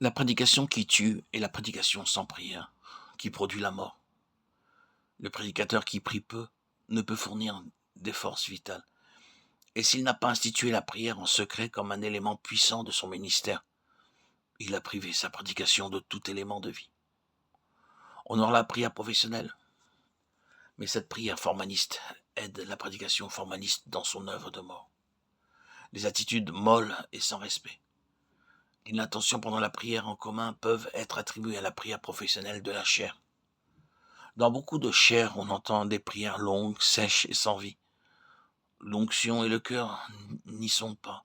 La prédication qui tue est la prédication sans prière, qui produit la mort. Le prédicateur qui prie peu ne peut fournir des forces vitales. Et s'il n'a pas institué la prière en secret comme un élément puissant de son ministère, il a privé sa prédication de tout élément de vie. On aura la prière professionnelle, mais cette prière formaliste aide la prédication formaliste dans son œuvre de mort. Les attitudes molles et sans respect, l'inattention pendant la prière en commun peuvent être attribuées à la prière professionnelle de la chair. Dans beaucoup de chair, on entend des prières longues, sèches et sans vie. L'onction et le cœur n'y sont pas.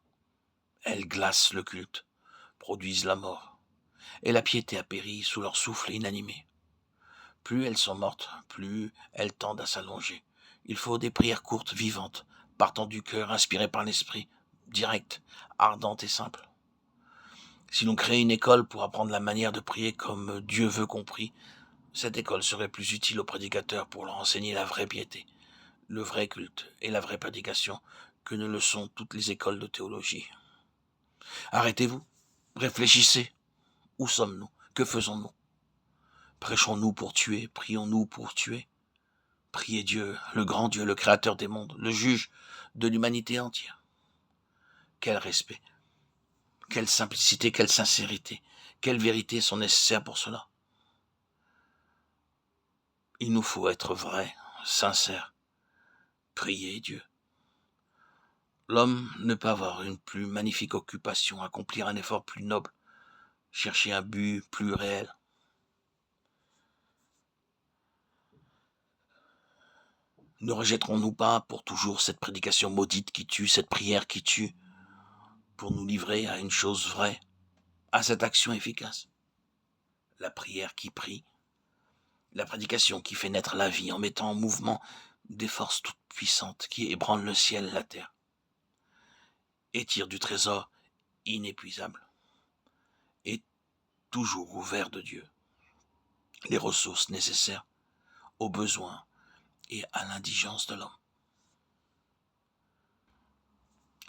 Elles glacent le culte, produisent la mort. Et la piété a péri sous leur souffle inanimé. Plus elles sont mortes, plus elles tendent à s'allonger. Il faut des prières courtes, vivantes, partant du cœur, inspirées par l'esprit, directes, ardentes et simples. Si l'on crée une école pour apprendre la manière de prier comme Dieu veut qu'on prie, cette école serait plus utile aux prédicateurs pour leur enseigner la vraie piété, le vrai culte et la vraie prédication que ne le sont toutes les écoles de théologie. Arrêtez-vous, réfléchissez. Où sommes-nous? Que faisons-nous? Prêchons-nous pour tuer? Prions-nous pour tuer? Priez Dieu, le grand Dieu, le créateur des mondes, le juge de l'humanité entière. Quel respect, quelle simplicité, quelle sincérité, quelles vérités sont nécessaires pour cela? Il nous faut être vrais, sincères, prier Dieu. L'homme ne peut avoir une plus magnifique occupation, accomplir un effort plus noble, chercher un but plus réel. Ne rejetterons-nous pas pour toujours cette prédication maudite qui tue, cette prière qui tue, pour nous livrer à une chose vraie, à cette action efficace? La prière qui prie, la prédication qui fait naître la vie en mettant en mouvement des forces toutes puissantes qui ébranlent le ciel et la terre et tirent du trésor inépuisable et toujours ouvert de Dieu les ressources nécessaires aux besoins et à l'indigence de l'homme.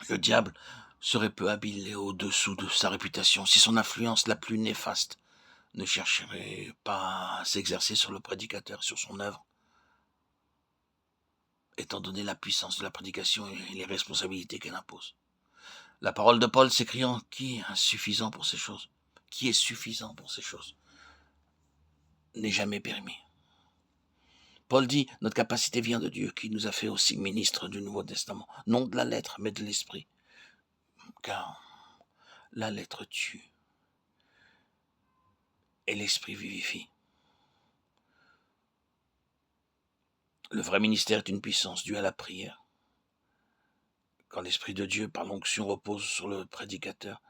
Le diable serait peu habile et au-dessous de sa réputation si son influence la plus néfaste ne chercherait pas à s'exercer sur le prédicateur, sur son œuvre, étant donné la puissance de la prédication et les responsabilités qu'elle impose. La parole de Paul s'écriant, qui est suffisant pour ces choses, qui est suffisant pour ces choses, n'est jamais permis. Paul dit, notre capacité vient de Dieu, qui nous a fait aussi ministres du Nouveau Testament, non de la lettre, mais de l'esprit, car la lettre tue et l'esprit vivifie. Le vrai ministère est une puissance due à la prière. Quand l'Esprit de Dieu, par l'onction, repose sur le prédicateur,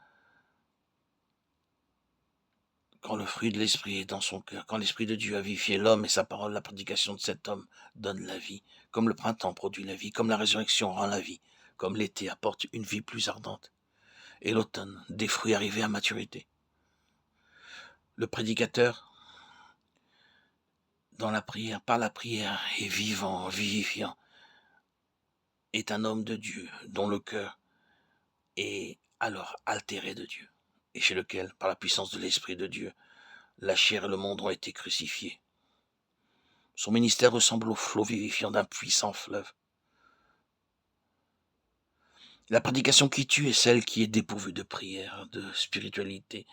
quand le fruit de l'Esprit est dans son cœur, quand l'Esprit de Dieu a vivifié l'homme et sa parole, la prédication de cet homme donne la vie, comme le printemps produit la vie, comme la résurrection rend la vie, comme l'été apporte une vie plus ardente, et l'automne des fruits arrivés à maturité. Le prédicateur, dans la prière, par la prière, est vivant, vivifiant, est un homme de Dieu, dont le cœur est alors altéré de Dieu, et chez lequel, par la puissance de l'Esprit de Dieu, la chair et le monde ont été crucifiés. Son ministère ressemble au flot vivifiant d'un puissant fleuve. La prédication qui tue est celle qui est dépourvue de prière, de spiritualité,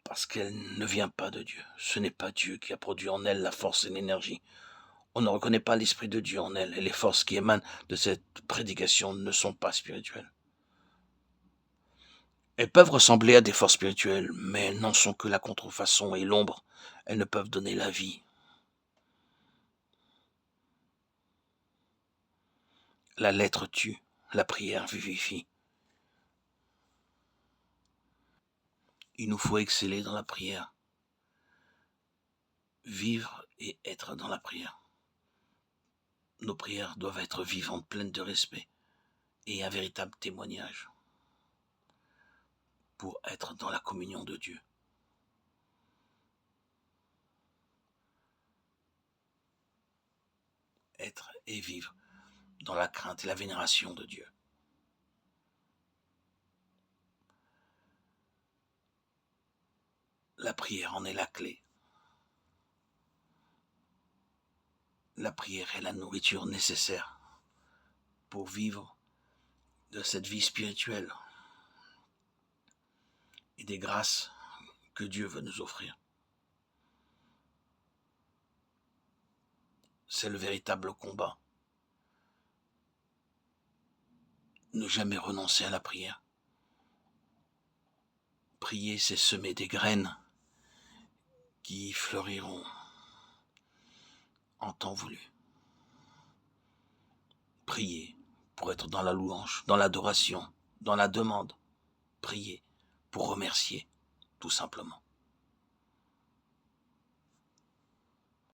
parce qu'elle ne vient pas de Dieu. Ce n'est pas Dieu qui a produit en elle la force et l'énergie. On ne reconnaît pas l'Esprit de Dieu en elle, et les forces qui émanent de cette prédication ne sont pas spirituelles. Elles peuvent ressembler à des forces spirituelles, mais elles n'en sont que la contrefaçon et l'ombre. Elles ne peuvent donner la vie. La lettre tue, la prière vivifie. Il nous faut exceller dans la prière, vivre et être dans la prière. Nos prières doivent être vivantes, pleines de respect et un véritable témoignage pour être dans la communion de Dieu. Être et vivre dans la crainte et la vénération de Dieu. La prière en est la clé. La prière est la nourriture nécessaire pour vivre de cette vie spirituelle et des grâces que Dieu veut nous offrir. C'est le véritable combat. Ne jamais renoncer à la prière. Prier, c'est semer des graines qui fleuriront en temps voulu. Prier pour être dans la louange, dans l'adoration, dans la demande. Prier pour remercier, tout simplement.